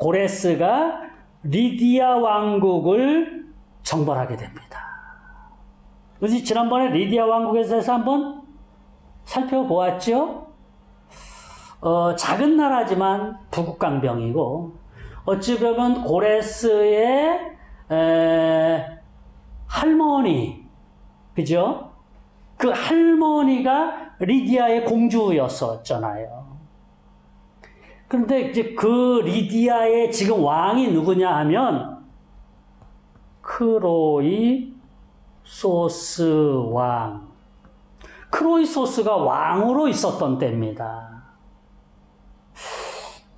고레스가 리디아 왕국을 정벌하게 됩니다. 그래서 지난번에 리디아 왕국에 대해서 한번 살펴보았죠. 작은 나라지만 부국강병이고 어찌 보면 고레스의 할머니, 그죠? 그 할머니가 리디아의 공주였었잖아요. 그런데 이제 그 리디아의 지금 왕이 누구냐 하면 크로이소스 왕. 크로이소스가 왕으로 있었던 때입니다.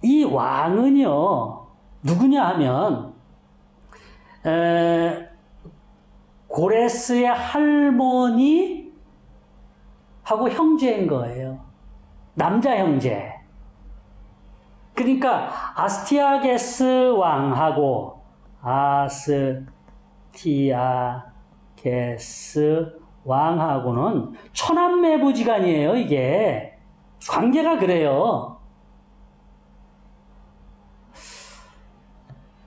이 왕은요, 누구냐 하면 고레스의 할머니하고 형제인 거예요. 남자 형제. 그러니까 아스티아게스 왕하고 아스티아게스 왕하고는 처남매 부지간이에요. 이게 관계가 그래요.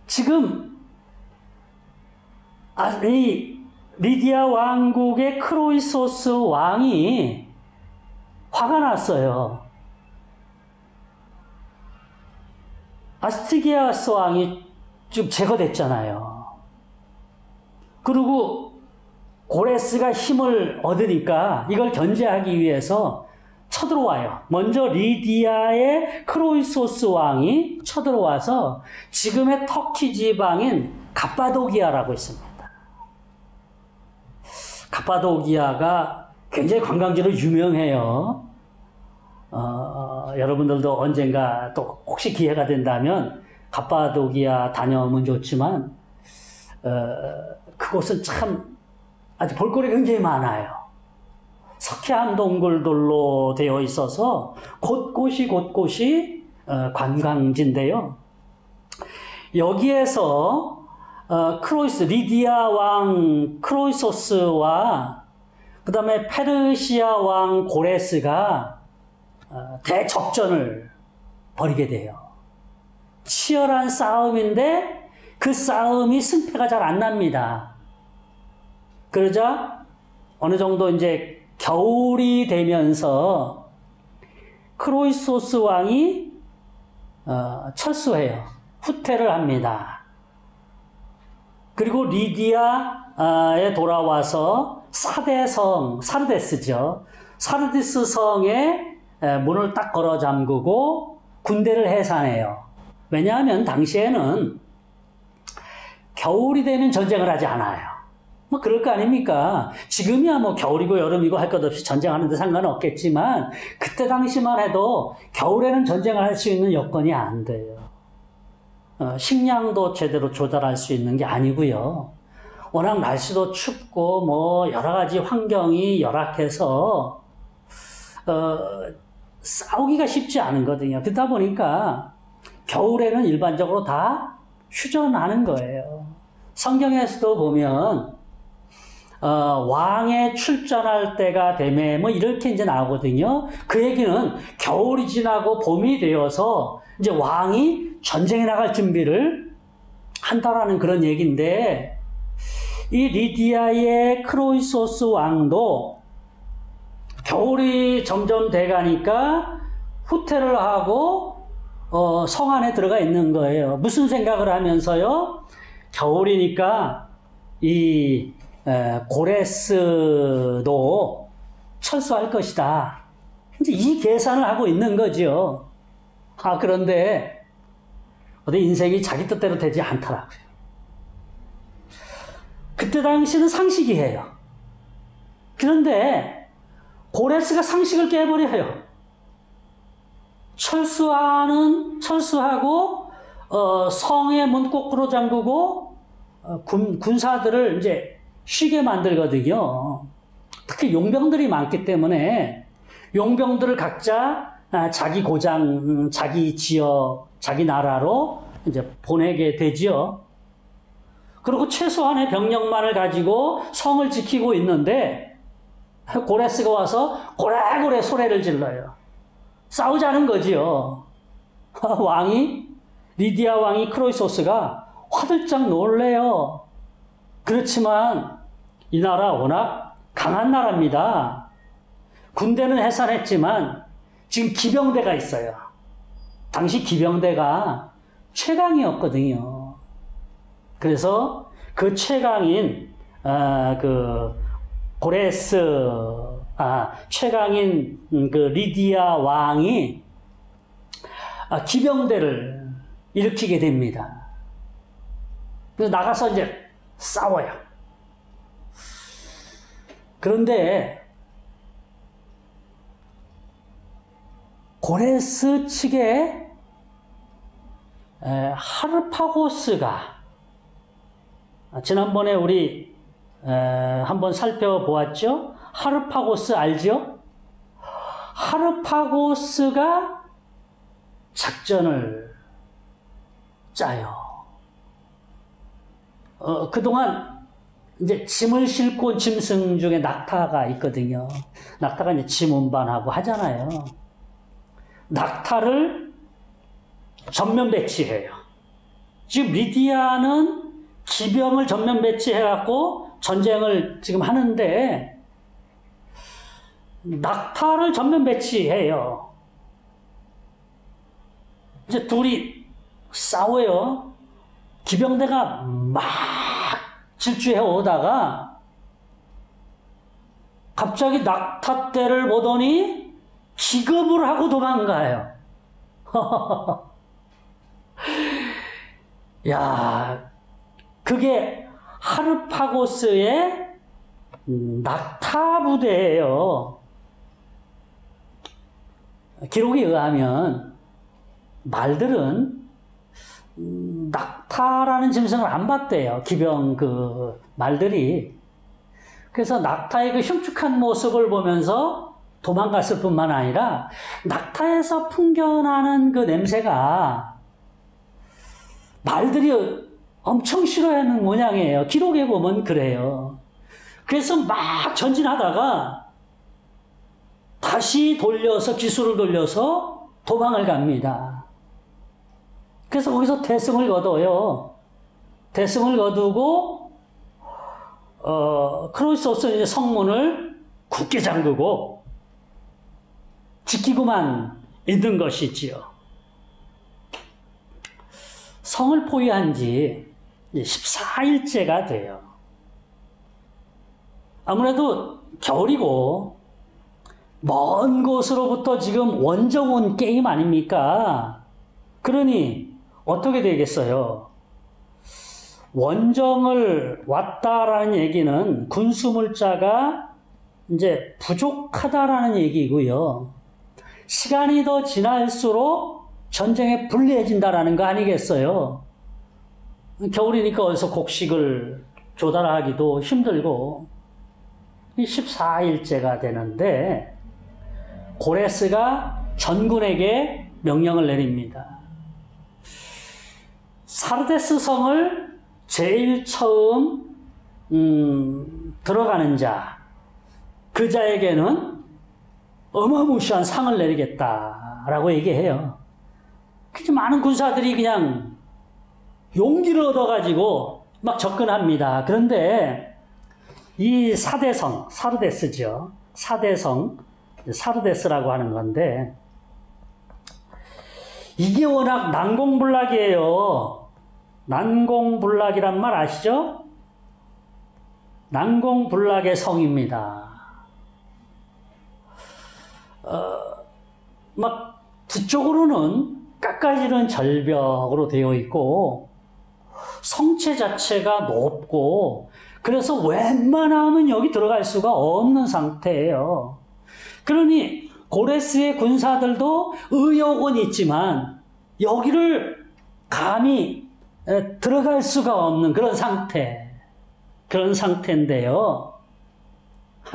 지금 이 리디아 왕국의 크로이소스 왕이 화가 났어요. 아스티기아스 왕이 좀 제거됐잖아요. 그리고 고레스가 힘을 얻으니까 이걸 견제하기 위해서 쳐들어와요. 먼저 리디아의 크로이소스 왕이 쳐들어와서 지금의 터키 지방인 갑바도기아라고 있습니다. 갑바도기아가 굉장히 관광지로 유명해요. 여러분들도 언젠가 또 혹시 기회가 된다면 갑바도기아 다녀오면 좋지만 그곳은 참 아주 볼거리가 굉장히 많아요. 석회암 동굴들로 되어 있어서 곳곳이 관광지인데요. 여기에서 리디아 왕 크로이소스와 그 다음에 페르시아 왕 고레스가 대적전을 벌이게 돼요. 치열한 싸움인데 그 싸움이 승패가 잘 안 납니다. 그러자 어느 정도 이제 겨울이 되면서 크로이소스 왕이 철수해요. 후퇴를 합니다. 그리고 리디아에 돌아와서 사르데스죠. 사르디스 성에 문을 딱 걸어 잠그고 군대를 해산해요. 왜냐하면 당시에는 겨울이 되면 전쟁을 하지 않아요. 뭐 그럴 거 아닙니까? 지금이야 뭐 겨울이고 여름이고 할 것 없이 전쟁하는데 상관은 없겠지만 그때 당시만 해도 겨울에는 전쟁을 할 수 있는 여건이 안 돼요. 식량도 제대로 조달할 수 있는 게 아니고요. 워낙 날씨도 춥고 뭐 여러 가지 환경이 열악해서 싸우기가 쉽지 않거든요. 그러다 보니까 겨울에는 일반적으로 다 휴전하는 거예요. 성경에서도 보면 왕에 출전할 때가 되매 뭐 이렇게 이제 나오거든요. 그 얘기는 겨울이 지나고 봄이 되어서 이제 왕이 전쟁에 나갈 준비를 한다라는 그런 얘기인데 이 리디아의 크로이소스 왕도 겨울이 점점 돼가니까 후퇴를 하고 성 안에 들어가 있는 거예요. 무슨 생각을 하면서요? 겨울이니까 이 고레스도 철수할 것이다. 이제 이 계산을 하고 있는 거죠. 그런데 어디 인생이 자기 뜻대로 되지 않더라고요. 그때 당시는 상식이에요. 그런데 고레스가 상식을 깨버려요. 철수하고 성의 문 거꾸로 잠그고 군사들을 이제 쉬게 만들거든요. 특히 용병들이 많기 때문에 용병들을 각자 자기 고장, 자기 지역, 자기 나라로 이제 보내게 되지요. 그리고 최소한의 병력만을 가지고 성을 지키고 있는데 고레스가 와서 고래고래 소리를 질러요. 싸우자는 거지요. 왕이 리디아 왕이 크로이소스가 화들짝 놀래요. 그렇지만 이 나라 워낙 강한 나라입니다. 군대는 해산했지만 지금 기병대가 있어요. 당시 기병대가 최강이었거든요. 그래서 그 최강인 최강인 그 리디아 왕이 기병대를 일으키게 됩니다. 그래서 나가서 이제 싸워요. 그런데 고레스 측에 하르파고스가 지난번에 우리 한번 살펴보았죠? 하르파고스 알죠? 하르파고스가 작전을 짜요. 그동안 이제 짐을 싣고 온 짐승 중에 낙타가 있거든요. 낙타가 이제 짐 운반하고 하잖아요. 낙타를 전면 배치해요. 지금 리디아는 기병을 전면 배치해갖고 전쟁을 지금 하는데 낙타를 전면 배치해요. 이제 둘이 싸워요. 기병대가 막 질주해 오다가 갑자기 낙타떼를 보더니 기겁을 하고 도망가요. 야, 그게 하르파고스의 낙타 부대예요. 기록에 의하면 말들은 낙타라는 짐승을 안 봤대요. 기병 그 말들이. 그래서 낙타의 그 흉측한 모습을 보면서 도망갔을 뿐만 아니라 낙타에서 풍겨나는 그 냄새가 말들이 엄청 싫어하는 모양이에요. 기록에 보면 그래요. 그래서 막 전진하다가 다시 돌려서 기술을 돌려서 도망을 갑니다. 그래서 거기서 대승을 거둬요. 대승을 거두고 크로이소스는 이제 성문을 굳게 잠그고 지키고만 있는 것이지요. 성을 포위한 지 14일째가 돼요. 아무래도 겨울이고 먼 곳으로부터 지금 원정 온 게임 아닙니까? 그러니 어떻게 되겠어요? 원정을 왔다라는 얘기는 군수물자가 이제 부족하다라는 얘기고요. 시간이 더 지날수록 전쟁에 불리해진다라는 거 아니겠어요? 겨울이니까 어디서 곡식을 조달하기도 힘들고 14일째가 되는데 고레스가 전군에게 명령을 내립니다. 사르데스 성을 제일 처음 들어가는 자, 그 자에게는 어마무시한 상을 내리겠다라고 얘기해요. 그래서 많은 군사들이 그냥 용기를 얻어가지고 막 접근합니다. 그런데 이 사대성, 사르데스죠. 사대성, 사르데스라고 하는 건데 이게 워낙 난공불락이에요. 난공불락이란 말 아시죠? 난공불락의 성입니다. 막 뒤쪽으로는 깎아지른 절벽으로 되어 있고 성체 자체가 높고 그래서 웬만하면 여기 들어갈 수가 없는 상태예요. 그러니 고레스의 군사들도 의욕은 있지만 여기를 감히 들어갈 수가 없는 그런 상태인데요.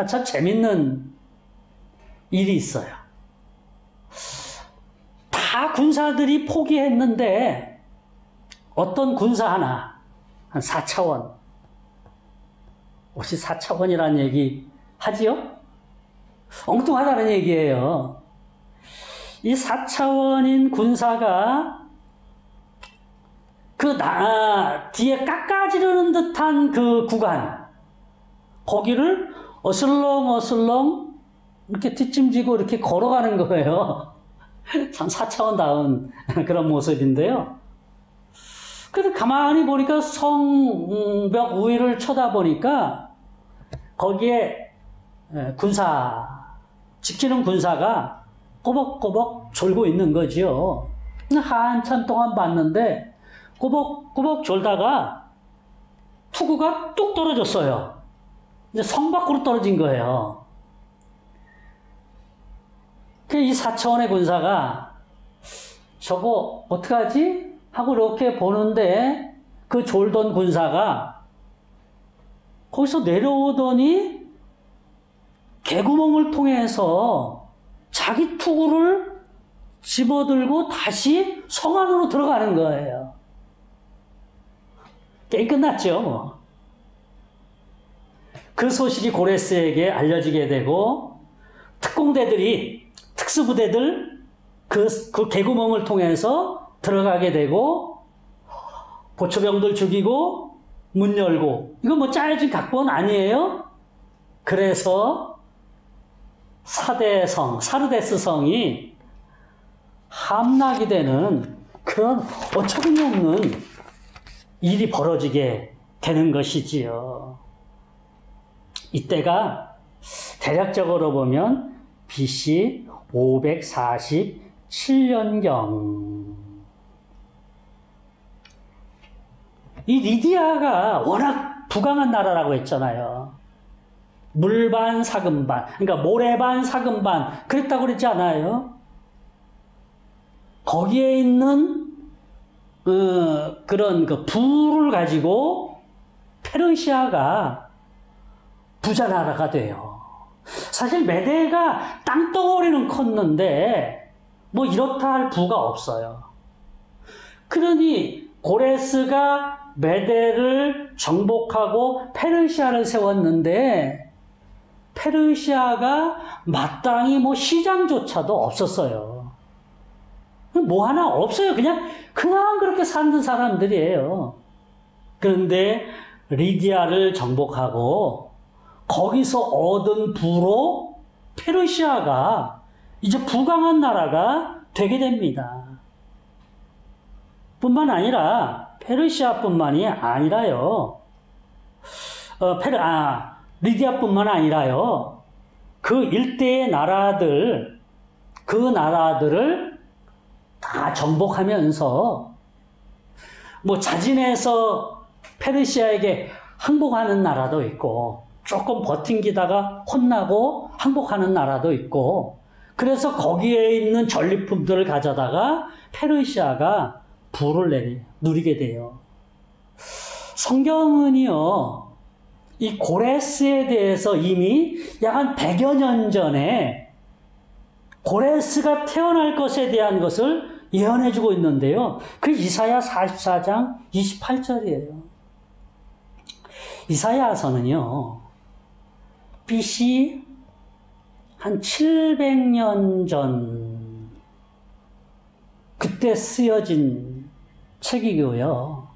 참 재밌는 일이 있어요. 다 군사들이 포기했는데 어떤 군사 하나, 한 4차원, 혹시 4차원이라는 얘기 하지요? 엉뚱하다는 얘기예요. 이 4차원인 군사가 뒤에 깎아지르는 듯한 그 구간, 거기를 어슬렁어슬렁 이렇게 뒷짐지고 이렇게 걸어가는 거예요. 참 사차원다운 그런 모습인데요. 그래서 가만히 보니까 성벽 우위를 쳐다보니까 거기에 지키는 군사가 꼬벅꼬벅 졸고 있는 거지요. 한참 동안 봤는데 꼬벅꼬벅 졸다가 투구가 뚝 떨어졌어요. 이제 성 밖으로 떨어진 거예요. 이 사차원의 군사가 저거 어떡하지? 하고 이렇게 보는데 그 졸던 군사가 거기서 내려오더니 개구멍을 통해서 자기 투구를 집어들고 다시 성 안으로 들어가는 거예요. 게임 끝났죠, 뭐. 그 소식이 고레스에게 알려지게 되고 특수부대들 그 개구멍을 통해서 들어가게 되고 보초병들 죽이고 문 열고 이거 뭐 짜여진 각본 아니에요? 그래서 사르데스 성이 함락이 되는 그런 어처구니없는 일이 벌어지게 되는 것이지요. 이때가 대략적으로 보면 BC 547년경. 이 리디아가 워낙 부강한 나라라고 했잖아요. 물반 사금반, 그러니까 모래반 사금반 그랬다고 그랬지 않아요? 거기에 있는 그런 그 부를 가지고 페르시아가 부자 나라가 돼요. 사실 메대가 땅덩어리는 컸는데 뭐 이렇다 할 부가 없어요. 그러니 고레스가 메대를 정복하고 페르시아를 세웠는데 페르시아가 마땅히 뭐 시장조차도 없었어요. 뭐 하나 없어요. 그냥 그렇게 사는 사람들이에요. 그런데 리디아를 정복하고 거기서 얻은 부로 페르시아가 이제 부강한 나라가 되게 됩니다. 뿐만 아니라 페르시아뿐만이 아니라요. 리디아뿐만 아니라요. 그 일대의 나라들을 다 정복하면서 뭐 자진해서 페르시아에게 항복하는 나라도 있고 조금 버팅기다가 혼나고 항복하는 나라도 있고 그래서 거기에 있는 전리품들을 가져다가 페르시아가 부를 누리게 돼요. 성경은요, 이 고레스에 대해서 이미 약 한 100여 년 전에 고레스가 태어날 것에 대한 것을 예언해주고 있는데요. 그 이사야 44장 28절이에요. 이사야서는요, BC 한 700년 전 그때 쓰여진 책이고요.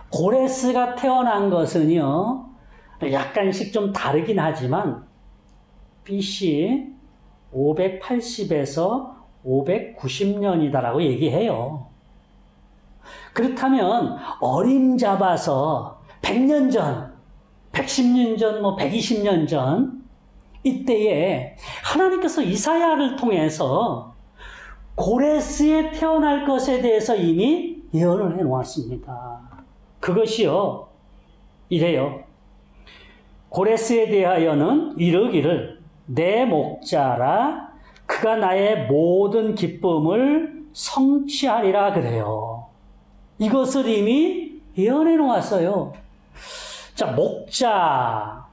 고레스가 태어난 것은요, 약간씩 좀 다르긴 하지만 BC 580에서 590년이다라고 얘기해요. 그렇다면 어림잡아서 100년 전, 110년 전, 120년 전 이때에 하나님께서 이사야를 통해서 고레스에 태어날 것에 대해서 이미 예언을 해놓았습니다. 그것이요, 이래요. 고레스에 대하여는 이르기를 내 목자라 그가 나의 모든 기쁨을 성취하리라 그래요. 이것을 이미 예언해 놓았어요. 자, 목자.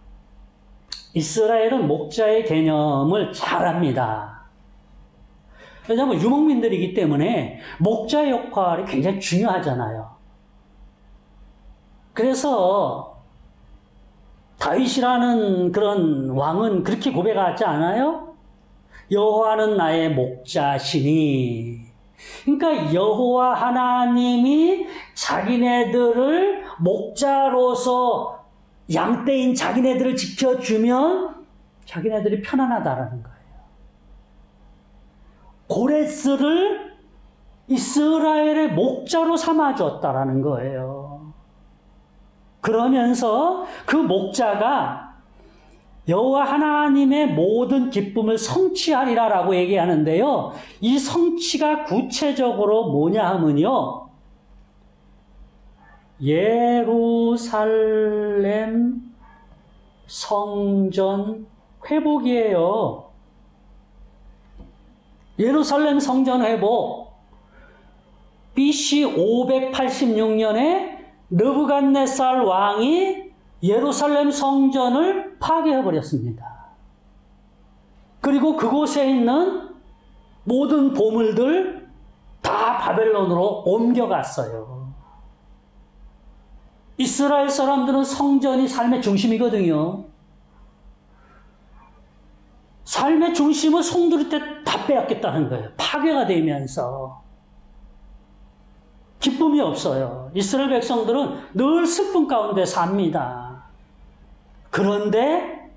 이스라엘은 목자의 개념을 잘 압니다. 왜냐하면 유목민들이기 때문에 목자의 역할이 굉장히 중요하잖아요. 그래서 다윗이라는 그런 왕은 그렇게 고백하지 않아요? 여호와는 나의 목자시니 그러니까 여호와 하나님이 자기네들을 목자로서 양떼인 자기네들을 지켜주면 자기네들이 편안하다라는 거예요. 고레스를 이스라엘의 목자로 삼아줬다라는 거예요. 그러면서 그 목자가 여호와 하나님의 모든 기쁨을 성취하리라라고 얘기하는데요. 이 성취가 구체적으로 뭐냐 하면요. 예루살렘 성전 회복이에요. 예루살렘 성전 회복. BC 586년에 느부갓네살 왕이 예루살렘 성전을 파괴해버렸습니다. 그리고 그곳에 있는 모든 보물들 다 바벨론으로 옮겨갔어요. 이스라엘 사람들은 성전이 삶의 중심이거든요. 삶의 중심을 송두리 때 다 빼앗겼다는 거예요. 파괴가 되면서. 기쁨이 없어요. 이스라엘 백성들은 늘 슬픔 가운데 삽니다. 그런데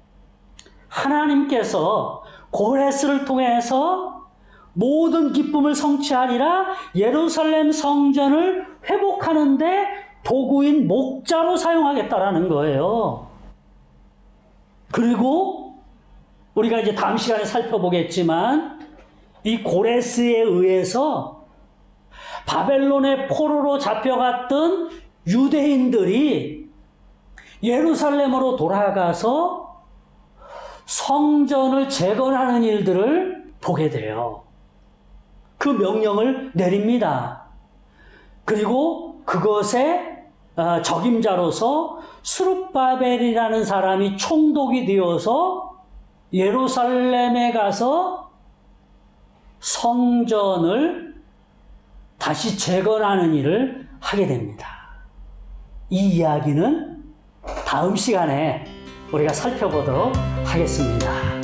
하나님께서 고레스를 통해서 모든 기쁨을 성취하리라 예루살렘 성전을 회복하는데 도구인 목자로 사용하겠다라는 거예요. 그리고 우리가 이제 다음 시간에 살펴보겠지만 이 고레스에 의해서 바벨론의 포로로 잡혀갔던 유대인들이 예루살렘으로 돌아가서 성전을 재건하는 일들을 보게 돼요. 그 명령을 내립니다. 그리고 그것의 적임자로서 스룹바벨이라는 사람이 총독이 되어서 예루살렘에 가서 성전을 다시 재건하는 일을 하게 됩니다. 이 이야기는 다음 시간에 우리가 살펴보도록 하겠습니다.